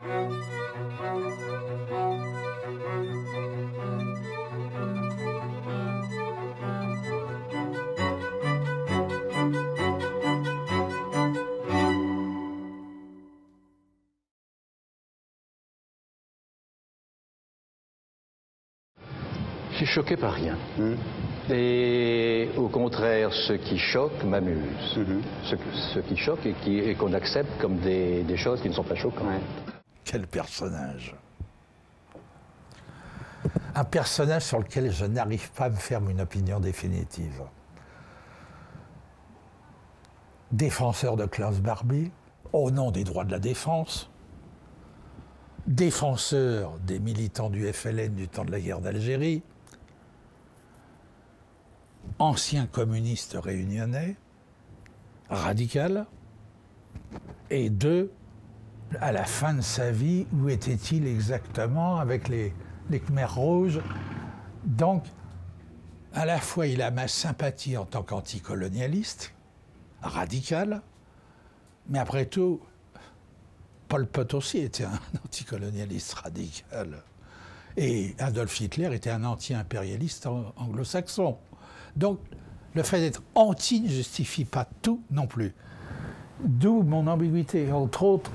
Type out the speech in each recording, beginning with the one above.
Je suis choqué par rien. Et au contraire, ce qui choque m'amuse. Ce qui choque et qu'on accepte comme des choses qui ne sont pas choquantes. Quel personnage! Un personnage sur lequel je n'arrive pas à me faire une opinion définitive. Défenseur de Klaus Barbie, au nom des droits de la défense. Défenseur des militants du FLN du temps de la guerre d'Algérie. Ancien communiste réunionnais, radical. Et à la fin de sa vie, où était-il exactement avec les Khmers rouges? Donc, à la fois, il a ma sympathie en tant qu'anticolonialiste, radical, mais après tout, Pol Pot aussi était un anticolonialiste radical. Et Adolf Hitler était un anti-impérialiste anglo-saxon. Donc, le fait d'être anti ne justifie pas tout non plus. D'où mon ambiguïté. Entre autres,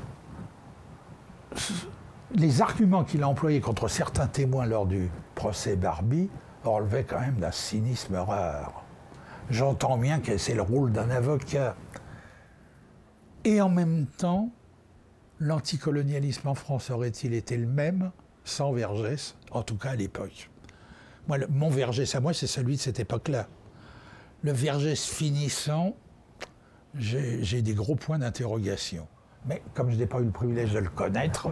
les arguments qu'il a employés contre certains témoins lors du procès Barbie relevaient quand même d'un cynisme rare. J'entends bien que c'est le rôle d'un avocat. Et en même temps, l'anticolonialisme en France aurait-il été le même sans Vergès, en tout cas à l'époque? Moi, mon Vergès à moi, c'est celui de cette époque-là. Le Vergès finissant, j'ai des gros points d'interrogation. Mais comme je n'ai pas eu le privilège de le connaître,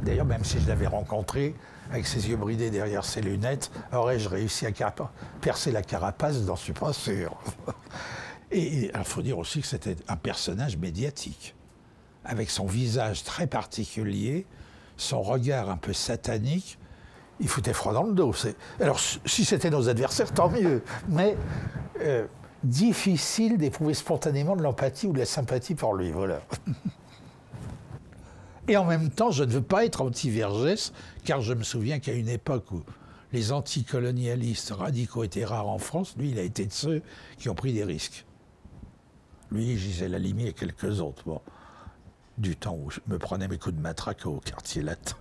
d'ailleurs, même si je l'avais rencontré, avec ses yeux bridés derrière ses lunettes, aurais-je réussi à percer la carapace? J'en suis pas sûr. Et il faut dire aussi que c'était un personnage médiatique, avec son visage très particulier, son regard un peu satanique. Il foutait froid dans le dos. Alors, si c'était nos adversaires, tant mieux. Mais difficile d'éprouver spontanément de l'empathie ou de la sympathie pour lui, voilà. Et en même temps, je ne veux pas être anti-Vergès, car je me souviens qu'à une époque où les anticolonialistes radicaux étaient rares en France, lui, il a été de ceux qui ont pris des risques. Lui, Gisèle Halimi et quelques autres. Bon, du temps où je me prenais mes coups de matraque au quartier latin.